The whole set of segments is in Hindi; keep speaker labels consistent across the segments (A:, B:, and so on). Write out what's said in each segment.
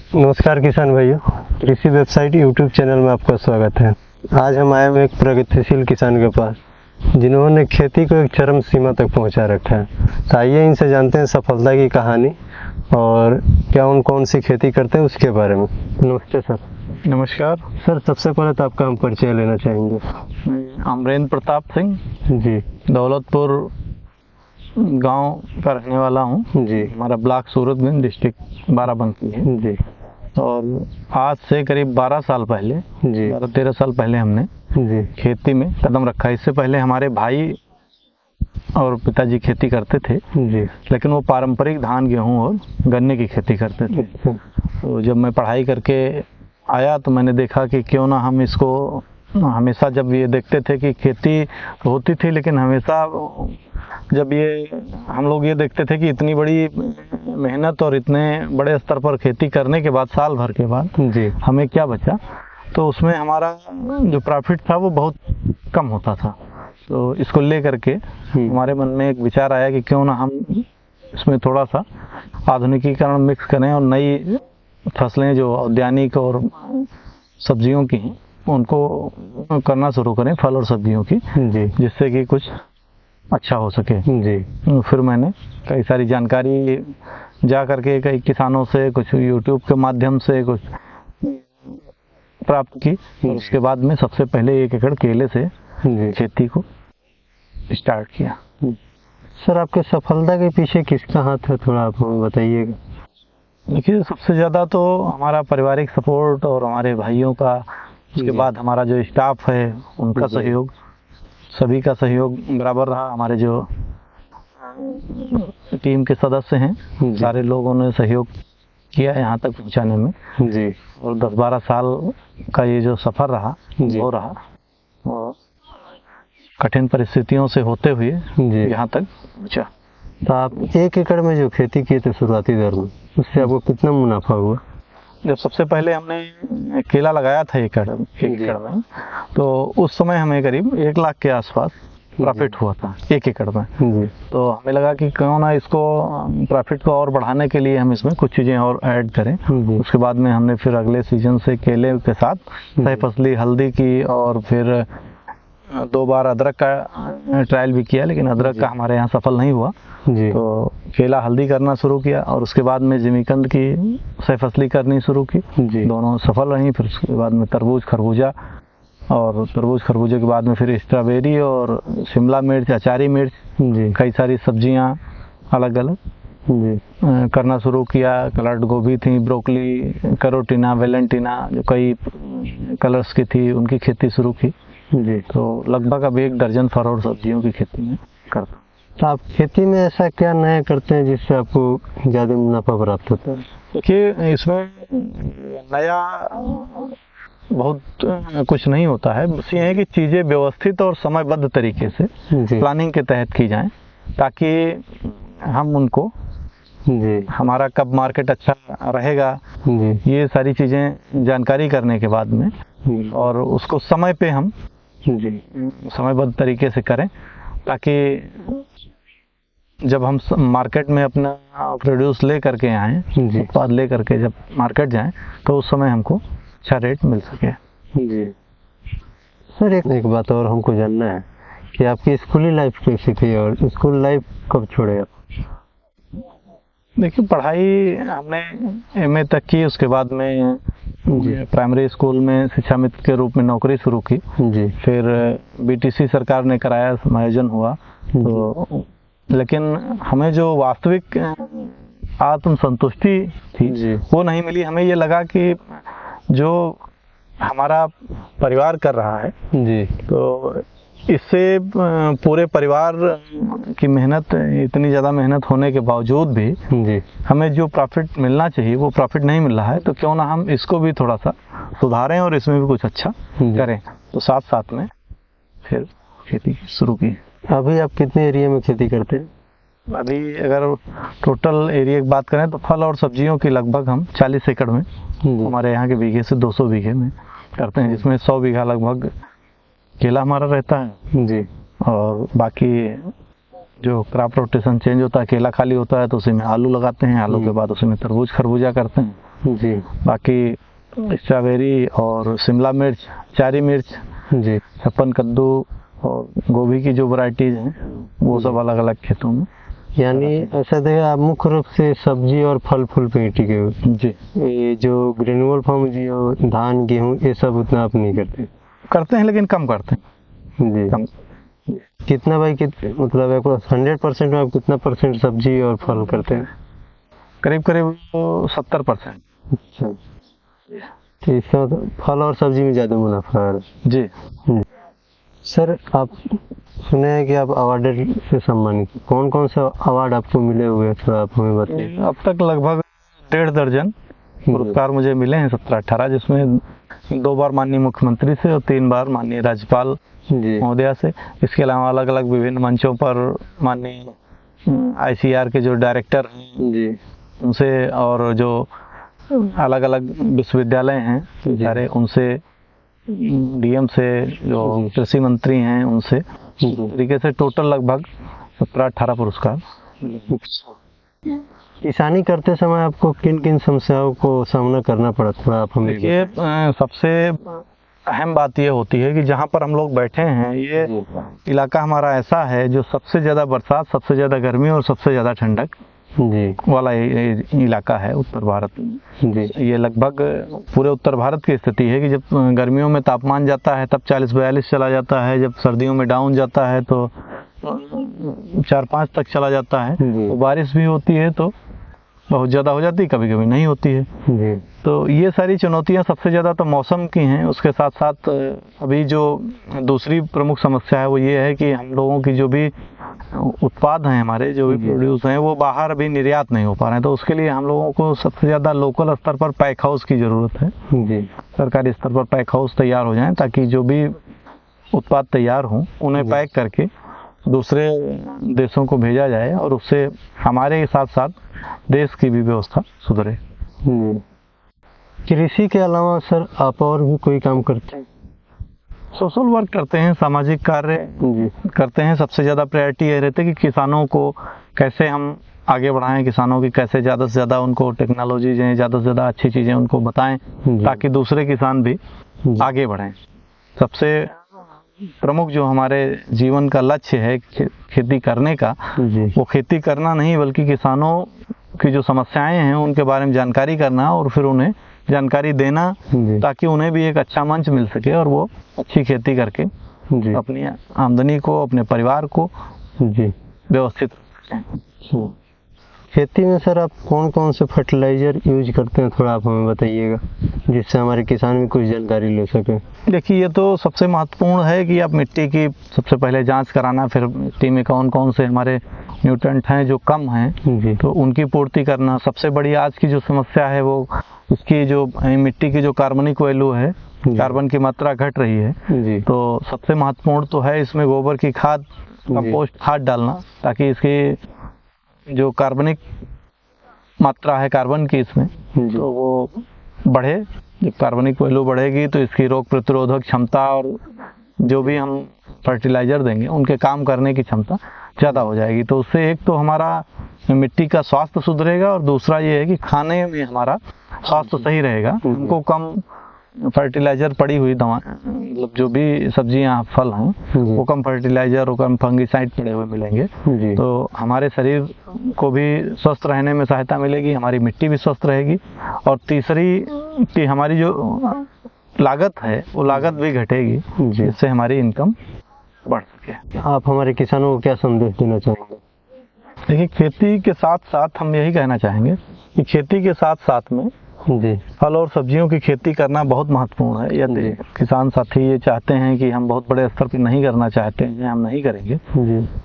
A: नमस्कार किसान भाइयों, कृषि वेबसाइट यूट्यूब चैनल में आपका स्वागत है। आज हम आए हैं एक प्रगतिशील किसान के पास जिन्होंने खेती को एक चरम सीमा तक पहुंचा रखा है। तो आइए इनसे जानते हैं सफलता की कहानी और क्या कौन सी खेती करते हैं उसके बारे में। नमस्ते सर।
B: नमस्कार
A: सर, सबसे पहले तो आपका हम परिचय लेना चाहेंगे।
B: अमरेंद्र प्रताप सिंह
A: जी
B: दौलतपुर गांव का रहने वाला हूं
A: जी
B: हमारा ब्लॉक सूरतगंज डिस्ट्रिक्ट बाराबंकी है।
A: जी
B: और आज से करीब 12 साल पहले
A: जी
B: 12-13 साल पहले हमने
A: जी
B: खेती में कदम रखा। इससे पहले हमारे भाई और पिताजी खेती करते थे,
A: जी
B: लेकिन वो पारंपरिक धान गेहूं और गन्ने की खेती करते थे। तो जब मैं पढ़ाई करके आया तो मैंने देखा कि क्यों ना हम इसको, हमेशा जब ये देखते थे कि खेती होती थी, लेकिन हमेशा जब ये हम लोग ये देखते थे कि इतनी बड़ी मेहनत और इतने बड़े स्तर पर खेती करने के बाद, साल भर के बाद
A: जी
B: हमें क्या बचा, तो उसमें हमारा जो प्रॉफिट था वो बहुत कम होता था। तो इसको ले करके हमारे मन में एक विचार आया कि क्यों ना हम इसमें थोड़ा सा आधुनिकीकरण मिक्स करें और नई फसलें जो औद्यानिक और सब्जियों की हैं उनको करना शुरू करें, फल और सब्जियों की,
A: जी
B: जिससे कि कुछ अच्छा हो सके।
A: जी
B: फिर मैंने कई सारी जानकारी जा करके कई किसानों से, कुछ यूट्यूब के माध्यम से कुछ प्राप्त की, और उसके बाद में सबसे पहले 1 एकड़ केले से
A: जी
B: खेती को स्टार्ट किया।
A: सर, आपके सफलता के पीछे किसका हाथ है, थोड़ा आप हमें बताइएगा।
B: देखिए, सबसे ज़्यादा तो हमारा पारिवारिक सपोर्ट और हमारे भाइयों का, उसके
A: जी।
B: बाद हमारा जो स्टाफ है उनका
A: जी।
B: सहयोग, सभी का सहयोग बराबर रहा। हमारे जो टीम के सदस्य हैं
A: जी।
B: सारे लोगों ने सहयोग किया यहाँ तक पहुँचाने में।
A: जी
B: और 10-12 साल का ये जो सफ़र रहा
A: जी।
B: वो रहा, और कठिन परिस्थितियों से होते हुए
A: जी।
B: यहाँ तक पहुँचा।
A: तो आप 1 एकड़ में जो खेती किए थे शुरुआती दौर में, उससे आपको कितना मुनाफा हुआ?
B: जब सबसे पहले हमने केला लगाया था 1 एकड़ में, तो उस समय हमें करीब 1 लाख के आसपास प्रॉफिट हुआ था 1 एकड़ में।
A: जी
B: तो हमें लगा कि क्यों ना इसको, प्रॉफिट को और बढ़ाने के लिए हम इसमें कुछ चीज़ें और ऐड करें।
A: जी।
B: उसके बाद में हमने फिर अगले सीजन से केले के साथ सही फसली हल्दी की, और फिर 2 बार अदरक का ट्रायल भी किया, लेकिन अदरक का हमारे यहाँ सफल नहीं हुआ।
A: जी
B: तो केला हल्दी करना शुरू किया, और उसके बाद में जिमीकंद की सही फसली करनी शुरू की।
A: जी।
B: दोनों सफल रही। फिर उसके बाद में तरबूज खरबूजा, और तरबूज खरबूजे के बाद में फिर स्ट्रॉबेरी और शिमला मिर्च, अचारी मिर्च,
A: जी
B: कई सारी सब्जियां अलग अलग
A: जी
B: करना शुरू किया। कलर्ड गोभी थी, ब्रोकली, कैरोटीना, वेलेंटीना, जो कई कलर्स की थी, उनकी खेती शुरू की।
A: जी।
B: तो लगभग अब 1 दर्जन फल और सब्जियों की खेती में करता।
A: तो आप खेती में ऐसा क्या नया करते हैं जिससे आपको ज़्यादा मुनाफा प्राप्त होता है?
B: देखिए, इसमें नया बहुत कुछ नहीं होता है, बस ये है कि चीज़ें व्यवस्थित और समयबद्ध तरीके से
A: जी
B: प्लानिंग के तहत की जाएं, ताकि हम उनको,
A: जी
B: हमारा कब मार्केट अच्छा रहेगा,
A: जी
B: ये सारी चीज़ें जानकारी करने के बाद में,
A: जी
B: और उसको समय पे हम
A: जी
B: समयबद्ध तरीके से करें, ताकि जब हम मार्केट में अपना प्रोड्यूस ले करके आएँ,
A: जी।
B: उत्पाद ले करके जब मार्केट जाएं, तो उस समय हमको अच्छा रेट मिल सके।
A: जी। सर, एक बात और हमको जानना है कि आपकी स्कूली लाइफ कैसी थी और स्कूल लाइफ कब छोड़े आप?
B: देखिए, पढ़ाई हमने एमए तक की, उसके बाद में प्राइमरी स्कूल में शिक्षा मित्र के रूप में नौकरी शुरू की।
A: जी
B: फिर बीटीसी सरकार ने कराया, समायोजन हुआ। तो लेकिन हमें जो वास्तविक आत्म संतुष्टि थी
A: जी
B: वो नहीं मिली। हमें ये लगा कि जो हमारा परिवार कर रहा है,
A: जी
B: तो इससे पूरे परिवार की मेहनत, इतनी ज़्यादा मेहनत होने के बावजूद भी
A: जी
B: हमें जो प्रॉफिट मिलना चाहिए वो प्रॉफिट नहीं मिल रहा है। तो क्यों ना हम इसको भी थोड़ा सा सुधारें और इसमें भी कुछ अच्छा करें। तो साथ साथ में फिर खेती शुरू की।
A: अभी आप कितने एरिया में खेती करते हैं?
B: अभी अगर टोटल एरिया की बात करें तो फल और सब्जियों की लगभग हम 40 एकड़ में, हमारे यहाँ के बीघे से 200 बीघे में करते हैं, जिसमें 100 बीघा लगभग केला हमारा रहता है
A: जी
B: और बाकी जो क्रॉप रोटेशन चेंज होता है, केला खाली होता है तो उसी में आलू लगाते हैं, आलू के बाद उसी में तरबूज खरबूजा करते हैं।
A: जी
B: बाकी स्ट्रॉबेरी और शिमला मिर्च, चारी मिर्च,
A: जी।
B: छप्पन कद्दू और गोभी की जो वैरायटीज हैं वो सब अलग अलग खेतों में।
A: यानी ऐसा देखिए, आप मुख्य रूप से सब्जी और फल फूल पे ही टिके हुए।
B: जी
A: ये जो ग्रेनुअल फॉर्म जो धान गेहूँ ये सब उतना आप नहीं करते?
B: हैं लेकिन कम करते हैं,
A: जी।
B: कम।
A: कितना भाई मतलब 100% में आप कितना परसेंट सब्जी और फल करते हैं?
B: करीब करीब 70%।
A: अच्छा, तो इसका मतलब फल और सब्जी में ज़्यादा मुनाफा है।
B: जी
A: सर, आप सुने हैं कि आप अवार्ड से सम्मानित, कौन कौन से अवार्ड आपको मिले हुए हैं, थोड़ा आप हमें बताइए।
B: अब तक लगभग 1.5 दर्जन पुरस्कार मुझे मिले हैं, 17-18, जिसमें 2 बार माननीय मुख्यमंत्री से और 3 बार माननीय राज्यपाल
A: जी
B: महोदया से। इसके अलावा अलग अलग विभिन्न मंचों पर माननीय ICAR के जो डायरेक्टर हैं
A: जी
B: उनसे, और जो अलग अलग विश्वविद्यालय हैं सारे उनसे, DM से, जो कृषि मंत्री हैं उनसे, इस तरीके से टोटल लगभग 17-18 पुरस्कार।
A: किसानी करते समय आपको किन किन समस्याओं को सामना करना पड़ा, थोड़ा आप हमें
B: देखिए, सबसे अहम बात ये होती है कि जहाँ पर हम लोग बैठे हैं ये इलाका हमारा ऐसा है जो सबसे ज़्यादा बरसात, सबसे ज़्यादा गर्मी और सबसे ज़्यादा ठंडक
A: जी
B: वाला इलाका है उत्तर भारत में।
A: जी
B: ये लगभग पूरे उत्तर भारत की स्थिति है कि जब गर्मियों में तापमान जाता है तब 40-42 चला जाता है, जब सर्दियों में डाउन जाता है तो 4-5 तक चला जाता है, तो बारिश भी होती है तो बहुत ज़्यादा हो जाती है, कभी कभी नहीं होती है।
A: जी।
B: तो ये सारी चुनौतियां सबसे ज़्यादा तो मौसम की हैं। उसके साथ साथ अभी जो दूसरी प्रमुख समस्या है वो ये है कि हम लोगों की जो भी उत्पाद हैं, हमारे जो भी प्रोड्यूस हैं, वो बाहर अभी निर्यात नहीं हो पा रहे हैं। तो उसके लिए हम लोगों को सबसे ज़्यादा लोकल स्तर पर पैक हाउस की ज़रूरत है।
A: जी
B: सरकारी स्तर पर पैक हाउस तैयार हो जाएं ताकि जो भी उत्पाद तैयार हों उन्हें पैक करके दूसरे देशों को भेजा जाए और उससे हमारे साथ साथ देश की भी व्यवस्था सुधरे।
A: कृषि के अलावा सर आप और भी कोई काम करते हैं?
B: सोशल वर्क करते हैं, सामाजिक कार्य करते हैं। सबसे ज़्यादा प्रायोरिटी ये रहती है कि किसानों को कैसे हम आगे बढ़ाएं, किसानों की कैसे ज़्यादा से ज़्यादा उनको टेक्नोलॉजी दें, ज़्यादा से ज़्यादा अच्छी चीज़ें उनको बताएं ताकि दूसरे किसान भी आगे बढ़ें। सबसे प्रमुख जो हमारे जीवन का लक्ष्य है खेती करने का, वो खेती करना नहीं बल्कि किसानों की जो समस्याएं हैं उनके बारे में जानकारी करना और फिर उन्हें जानकारी देना ताकि उन्हें भी एक अच्छा मंच मिल सके और वो अच्छी खेती करके अपनी आमदनी को, अपने परिवार को व्यवस्थित रखें।
A: खेती में सर आप कौन कौन से फर्टिलाइजर यूज करते हैं, थोड़ा आप हमें बताइएगा जिससे हमारे किसान भी कुछ जानकारी ले सके।
B: देखिए, ये तो सबसे महत्वपूर्ण है कि आप मिट्टी की सबसे पहले जांच कराना, फिर मिट्टी में कौन कौन से हमारे न्यूट्रेंट हैं जो कम हैं तो उनकी पूर्ति करना। सबसे बड़ी आज की जो समस्या है वो उसकी जो मिट्टी की जो कार्बनिक वैल्यू है, कार्बन की मात्रा घट रही है। तो सबसे महत्वपूर्ण तो है इसमें गोबर की खाद, कंपोस्ट खाद डालना ताकि इसकी जो कार्बनिक मात्रा है कार्बन की इसमें तो वो बढ़े। जब कार्बनिक वैल्यू बढ़ेगी तो इसकी रोग प्रतिरोधक क्षमता और जो भी हम फर्टिलाइजर देंगे उनके काम करने की क्षमता ज़्यादा हो जाएगी। तो उससे एक तो हमारा मिट्टी का स्वास्थ्य सुधरेगा और दूसरा ये है कि खाने में हमारा स्वास्थ्य सही रहेगा। हमको कम फर्टिलाइजर पड़ी हुई दवा, मतलब जो भी सब्जियां फल हैं वो कम फर्टिलाइजर और कम फंगिसाइड पड़े हुए मिलेंगे। तो हमारे शरीर को भी स्वस्थ रहने में सहायता मिलेगी, हमारी मिट्टी भी स्वस्थ रहेगी और तीसरी कि हमारी जो लागत है वो लागत भी घटेगी जिससे हमारी इनकम बढ़ सके।
A: आप हमारे किसानों को क्या संदेश देना चाहेंगे?
B: देखिए, खेती के साथ साथ हम यही कहना चाहेंगे कि खेती के साथ साथ में फल और सब्जियों की खेती करना बहुत महत्वपूर्ण है। यदि किसान साथी ये चाहते हैं कि हम बहुत बड़े स्तर पर नहीं करना चाहते हैं, हम नहीं करेंगे,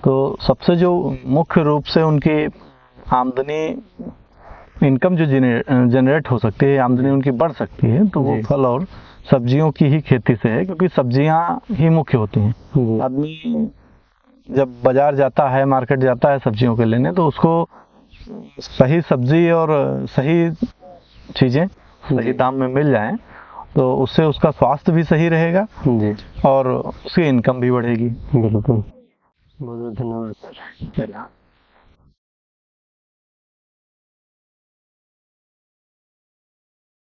B: तो सबसे जो मुख्य रूप से उनकी आमदनी, इनकम जो जनरेट हो सकती है, आमदनी उनकी बढ़ सकती है, तो वो फल और सब्जियों की ही खेती से है, क्योंकि सब्जियां ही मुख्य होती हैं। आदमी जब बाजार जाता है, मार्केट जाता है सब्जियों के लेने, तो उसको सही सब्जी और सही चीज़ें सही दाम में मिल जाएं तो उससे उसका स्वास्थ्य भी सही रहेगा और उसकी इनकम भी बढ़ेगी।
A: बिल्कुल। बहुत बहुत धन्यवाद सर।